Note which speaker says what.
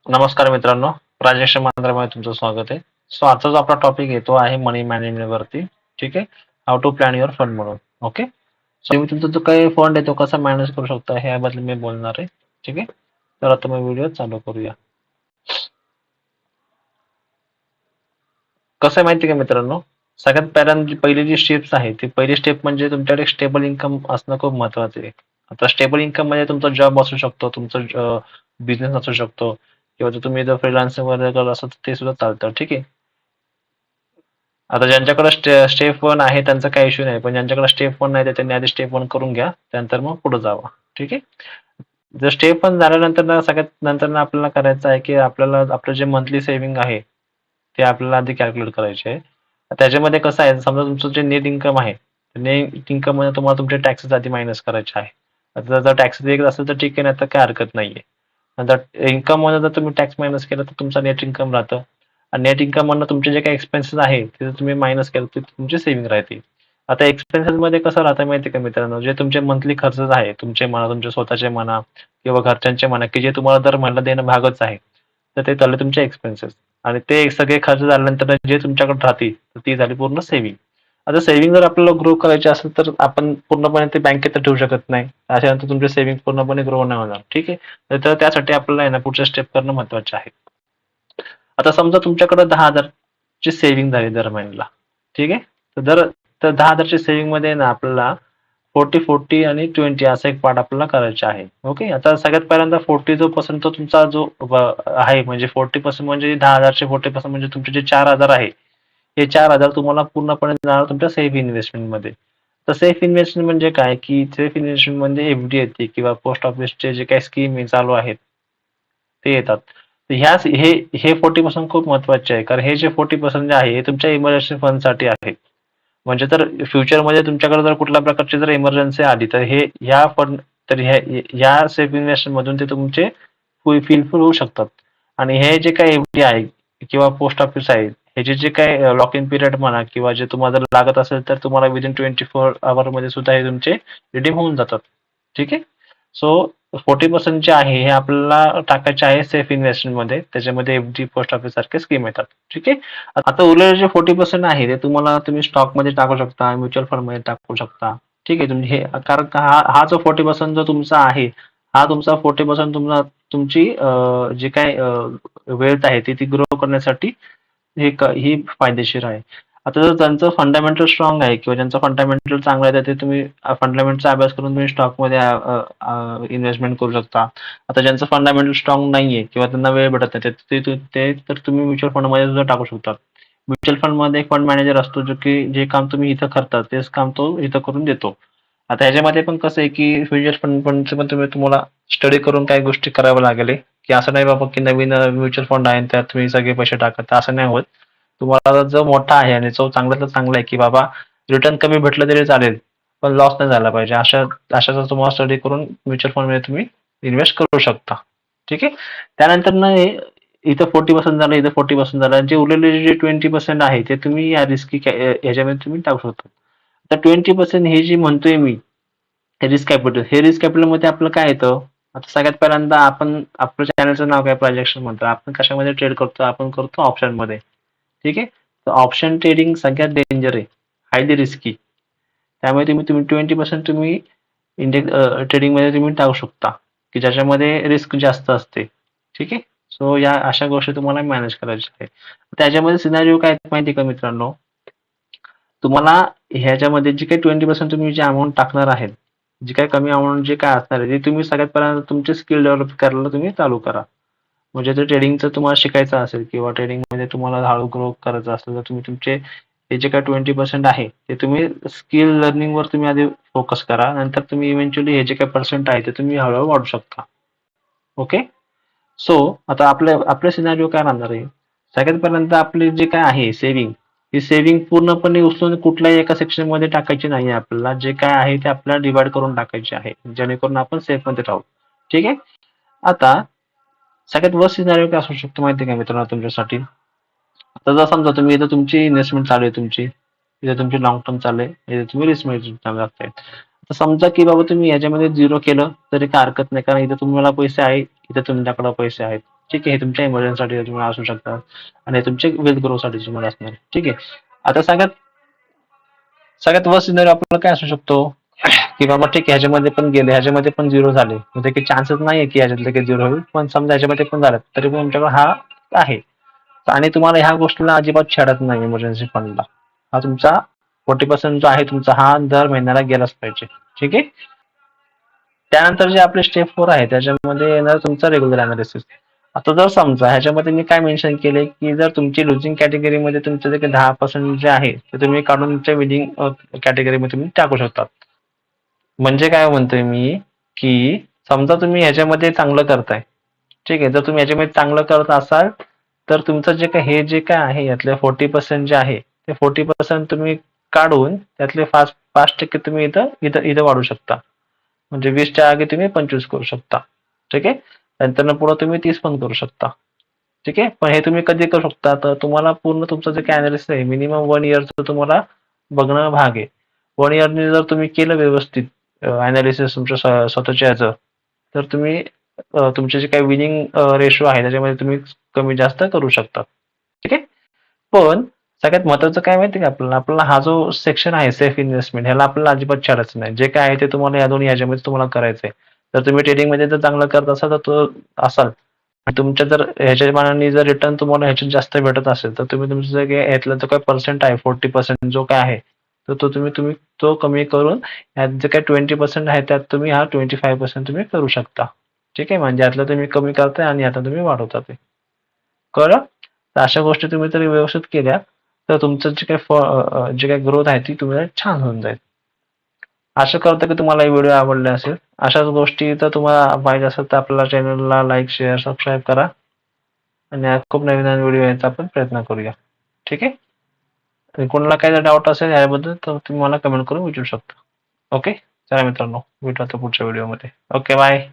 Speaker 1: नमस्कार मित्रांनो, राजेश मंत्रालयामध्ये तुमचं स्वागत आहे. सो आजचा जो आपला टॉपिक आहे तो आहे मनी मॅनेजमेंट वरती. ठीक आहे. How to plan your fund म्हणून. ओके. सो मी तुमचा जो काही फंड आहे तो कसा मॅनेज करू शकता ह्याबद्दल मी बोलणार आहे. ठीक आहे. तर आता मी व्हिडिओ चालू करूया. कसं आहे माहिती आहे का मित्रांनो, सगळ्यात पहिली जी स्टेप्स आहे ती पहिली स्टेप म्हणजे तुमच्याकडे स्टेबल इन्कम असणं खूप महत्वाचं आहे. आता स्टेबल इन्कम म्हणजे तुमचा जॉब असू शकतो, तुमचा बिझनेस असू शकतो किंवा जर तुम्ही जर फ्रीलान्सिंग वगैरे करत असाल तर ते सुद्धा चालतं. ठीक आहे. आता ज्यांच्याकडे स्टेप वन आहे त्यांचा काही इश्यू नाही, पण ज्यांच्याकडे स्टेप वन नाही तर त्यांनी आधी स्टेप वन करून घ्या, त्यानंतर मग पुढे जावा. ठीक आहे. जर स्टेप वन झाल्यानंतर ना सगळ्यात नंतर ना आपल्याला करायचं आहे की आपल्याला आपलं जे मंथली सेव्हिंग आहे ते आपल्याला आधी कॅल्क्युलेट करायचे आहे. त्याच्यामध्ये कसं आहे, समजा तुमचं जे नेट इन्कम आहे, नेट इन्कम मध्ये तुम्हाला तुमचे टॅक्सेस आधी मायनस करायचे आहे. आता जर टॅक्सेस येत असेल तर ठीक आहे, नाही तर काही हरकत नाहीये. नंतर इन्कम मध्ये जर तुम्ही टॅक्स मायनस केलं तर तुमचा नेट इन्कम राहतं. आणि नेट इन्कम मधनं तुमचे जे काही एक्सपेन्सेस आहे ते तुम्ही मायनस केलं तर तुमची सेव्हिंग राहते. आता एक्सपेन्सेस मध्ये कसं राहतं माहिती का मित्रांनो, जे तुमचे मंथली खर्च आहे, तुमचे म्हणा, तुमचे स्वतःचे म्हणा किंवा घरच्यांचे म्हणा, की जे तुम्हाला दर महिन्याला देणं भागच आहे, तर ते झाले तुमचे एक्सपेन्सेस. आणि ते सगळे खर्च झाल्यानंतर जे तुमच्याकडे राहतील तर ती झाली पूर्ण सेव्हिंग. आता सेव्हिंग जर आपल्याला ग्रो करायची असेल तर आपण पूर्णपणे ते बँकेत ठेवू शकत नाही. अशानंतर तुमचे सेव्हिंग पूर्णपणे ग्रो नाही होणार. ठीक आहे. तर त्यासाठी आपल्याला आहे ना पुढच्या स्टेप करणं महत्वाचे आहे. आता समजा तुमच्याकडे 10,000 ची सेव्हिंग झाली दर महिन्याला. ठीक आहे. तर 10,000 ची सेव्हिंग मध्ये ना आपल्याला 40-40 आणि 20 असा एक पार्ट आपल्याला करायचा आहे. ओके. आता सगळ्यात पहिल्यांदा 40 जो पर्सेंट तो तुमचा जो आहे, म्हणजे 40% म्हणजे 10,000 चे 40% म्हणजे तुमचे जे 4,000 आहे, हे 4,000 तुम्हाला पूर्णपणे जाणार तुमच्या सेफ इन्व्हेस्टमेंट मध्ये. तर सेफ इन्व्हेस्टमेंट म्हणजे काय, की सेफ इन्व्हेस्टमेंट म्हणजे एफडी येते किंवा पोस्ट ऑफिसचे जे काही स्कीम चालू आहेत ते येतात. तर हे 40% खूप महत्वाचे आहे, कारण हे जे 40% जे आहे हे तुमच्या इमर्जन्सी फंडसाठी आहे. म्हणजे तर फ्युचरमध्ये तुमच्याकडे जर कुठल्या प्रकारची जर इमर्जन्सी आली तर ह्या फंड, तर ह्या सेफ इन्व्हेस्टमेंट मधून ते तुमचे फुलफिल होऊ शकतात. आणि हे जे काही एफडी आहे किंवा पोस्ट ऑफिस आहे, ह्याचे जे काही लॉक इन पिरियड म्हणा किंवा जे तुम्हाला जर लागत असेल तर तुम्हाला विदिन 24 मध्ये सुद्धा हे तुमचे रिडीम होऊन जातात. ठीक आहे. सो 40% जे आहे हे आपल्याला टाकायचे आहे सेफ इन्व्हेस्टमेंट मध्ये, त्याच्यामध्ये एफडी पोस्ट ऑफिस सारखे स्कीम येतात. ठीक आहे. आता उरलेले जे 40% आहे ते तुम्ही स्टॉक मध्ये टाकू शकता, म्युच्युअल फंड मध्ये टाकू शकता. ठीक आहे. तुम्ही हे, कारण हा जो 40% जो तुमचा आहे, हा तुमचा 40% तुमची जी काय वेल्थ आहे ती ग्रो करण्यासाठी ही फायदेशीर आहे. आता जर ज्यांचं फंडामेंटल स्ट्रॉंग आहे किंवा ज्यांचं फंडामेंटल चांगलं आहे तर ते तुम्ही फंडामेंटलचा अभ्यास करून तुम्ही स्टॉकमध्ये इन्व्हेस्टमेंट करू शकता. आता ज्यांचं फंडामेंटल स्ट्रॉंग नाहीये किंवा त्यांना वेळ भेटत नाही ते तर तुम्ही म्युच्युअल फंडमध्ये सुद्धा टाकू शकता. म्युच्युअल फंडमध्ये एक फंड मॅनेजर असतो जो की जे काम तुम्ही इथं करता तेच काम तो इथं करून देतो. आता ह्याच्यामध्ये पण कसं आहे की म्युच्युअल फंडचं पण तुम्हाला स्टडी करून काही गोष्टी कराव्या लागेल, की असं नाही बाबा की नवीन म्युच्युअल फंड आहे त्यात तुम्ही सगळे पैसे टाकत, असं नाही होत. तुम्हाला जो मोठा आहे आणि जो चांगला तर चांगला आहे की बाबा रिटर्न कमी भेटलं तरी चालेल, पण लॉस नाही झाला पाहिजे, अशाचा तुम्हाला स्टडी करून म्युच्युअल फंड मध्ये तुम्ही इन्व्हेस्ट करू शकता. ठीक आहे. त्यानंतर ना इथं 40% झालं, इथं 40% झालं, जे उरलेले जे 20% आहे ते तुम्ही या रिस्की ह्याच्यामध्ये तुम्ही टाकू शकता. आता 20% हे जी म्हणतोय मी, रिस्क कॅपिटल, हे रिस्क कॅपिटल मध्ये आपलं काय येतं. आता सगळ्यात पहिल्यांदा आपण आपल्या चॅनलचं नाव काय, प्राजक्शन म्हणतो. आपण कशामध्ये ट्रेड करतो, आपण करतो ऑप्शन मध्ये. ठीक आहे. तर ऑप्शन ट्रेडिंग सगळ्यात डेंजर आहे, हायली रिस्की. त्यामुळे तुम्ही तुम्ही 20% तुम्ही इंडेक्स ट्रेडिंग मध्ये तुम्ही टाकू शकता, की ज्याच्यामध्ये रिस्क जास्त असते. ठीक आहे. सो या अशा गोष्टी तुम्हाला मॅनेज करायच्या आहे. त्याच्यामध्ये सिनारिओ काय आहेत माहिती का मित्रांनो, तुम्हाला ह्याच्यामध्ये जी काही 20% तुम्ही जे अमाऊंट टाकणार आहेत, जी काही कमी अमाऊंट जे काय असणार आहे ते तुम्ही सगळ्यात पहिल्यांदा तुमचे स्किल डेव्हलप करायला तुम्ही चालू करा. म्हणजे जर ट्रेडिंगचं तुम्हाला शिकायचं असेल किंवा ट्रेडिंगमध्ये तुम्हाला हळू ग्रो करायचं असेल तर तुम्ही तुमचे हे जे काही 20% आहे ते तुम्ही स्किल लर्निंगवर तुम्ही आधी फोकस करा. नंतर तुम्ही इव्हेंच्युअली हे जे काही पर्सेंट आहे ते तुम्ही हळूहळू वाढू शकता. ओके. सो आता आपले सिनारिओ काय राहणार आहे, सगळ्यात पहिल्यांदा आपली जे काय आहे सेव्हिंग, ही सेव्हिंग पूर्णपणे उचलून कुठल्याही एका सेक्शन मध्ये टाकायची नाही. आपल्याला जे काय आहे ते आपल्याला डिवाइड करून टाकायचे आहे, जेणेकरून आपण सेफ मध्ये राहू. ठीक आहे. आता सगळ्यात वर्स्ट सिनारिओ काय असू शकतो माहिती आहे का मित्रांनो तुमच्यासाठी. आता जर समजा तुम्ही इथं तुमची इन्व्हेस्टमेंट चालू आहे, तुमची इथे तुमची लॉंग टर्म चालू आहे, इथे तुम्ही रिस्क मॅनेजमेंट चालू आहे. तर समजा की बाबा तुम्ही ह्याच्यामध्ये झिरो केलं तरी काय हरकत नाही, कारण इथे तुम्हाला पैसे आहे, इथे तुमच्याकडे पैसे आहेत. ठीक आहे, हे तुमच्या इमर्जन्सीसाठी तुम्हाला असू शकतात आणि हे तुमचे वेल्थ ग्रोसाठी तुम्हाला असणार. ठीक आहे. आता सगळ्यात सगळ्यात वर्स्ट सिनारिओ आपल्याला काय असू शकतो, की बाबा ठीक आहे ह्याच्यामध्ये पण गेले, ह्याच्यामध्ये पण झिरो झाले, म्हणजे काही चान्सेस नाहीये की ह्याच्यातले काही झिरो होईल, पण समजा ह्याच्यामध्ये पण झालं तरी पण तुमच्याकडे हा आहे आणि तुम्हाला ह्या गोष्टीला अजिबात छेडत नाही इमर्जन्सी फंडला. हा तुमचा 40% जो आहे तुमचा हा दर महिन्याला गेलाच पाहिजे. ठीक आहे. त्यानंतर जे आपले स्टेप 4 आहे त्याच्यामध्ये येणार तुमचा रेग्युलर अनालिसिस. आता जर समजा ह्याच्यामध्ये मी काय मेन्शन केले, की जर तुमची लुजिंग कॅटेगरीमध्ये तुमचं जे काही 10% जे आहे ते तुम्ही काढून तुमच्या विनिंग कॅटेगरीमध्ये तुम्ही टाकू शकता. म्हणजे काय म्हणतोय मी, की समजा तुम्ही ह्याच्यामध्ये चांगलं करताय. ठीक आहे. जर तुम्ही ह्याच्यामध्ये चांगलं करत असाल, तर तुमचं जे काही हे जे काय आहे यातले 40% जे आहे, ते 40% तुम्ही काढून त्यातले 5% तुम्ही इथं इथं इथं वाढू शकता. म्हणजे 20च्या जागी तुम्ही 25 करू शकता. ठीक आहे. नंतर पुढे तुम्ही 30 पण करू शकता. ठीक आहे. पण हे तुम्ही कधी करू शकता, तर तुम्हाला पूर्ण तुमचं जे काय अनालिसिस आहे मिनिमम 1 इयरचं तुम्हाला बघणं भाग आहे. 1 इयरने जर तुम्ही केलं व्यवस्थित अनालिसिस तुमच्या स्वतःच्या ह्याचं, तर तुम्ही तुमचे जे काही विनिंग रेशो आहे त्याच्यामध्ये तुम्ही कमी जास्त करू शकता. ठीक आहे. पण सगळ्यात महत्त्वाचं काय माहिती आहे का आपल्याला, आपल्याला हा जो सेक्शन आहे सेफ इन्व्हेस्टमेंट ह्याला आपल्याला अजिबात छेडायचं नाही. जे काय आहे ते तुम्हाला या दोन्ही ह्याच्यामध्ये तुम्हाला करायचंय. जर तुम्ही ट्रेडिंगमध्ये जर चांगलं करत असाल तर तो असाल आणि तुमच्या जर ह्याच्या मानाने जर रिटर्न तुम्हाला ह्याच्यात जास्त भेटत असेल, तर तुम्ही तुमचं जे काही ह्यातला जो काही पर्सेंट आहे 40% जो काय आहे, तर तो तुम्ही तुम्ही तो कमी करून ह्यात जे काही 20% आहे त्यात तुम्ही हा 25% तुम्ही करू शकता. ठीक आहे. म्हणजे यातलं तुम्ही कमी करताय आणि आता तुम्ही वाढवता ते. कळलं? तर अशा गोष्टी तुम्ही जर व्यवस्थित केल्या, तर तुमचं जे काही जे काही ग्रोथ आहे ती तुम्हाला छान होऊन जाईल. आशा करतो की तुम्हाला हे व्हिडिओ आवडले असेल. अशाच गोष्टी जर तुम्हाला पाहिजे असेल तर आपल्या चॅनलला लाईक, शेअर, सबस्क्राईब करा आणि खूप नवीन-नवीन व्हिडिओ यायचा आपण प्रयत्न करूया. ठीक आहे? आणि कोणाला काही डाऊट असेल याबद्दल तर तुम्ही मला कमेंट करून विचारू शकता. ओके? चला मित्रांनो, भेटू आता पुढच्या व्हिडिओमध्ये. Okay, bye.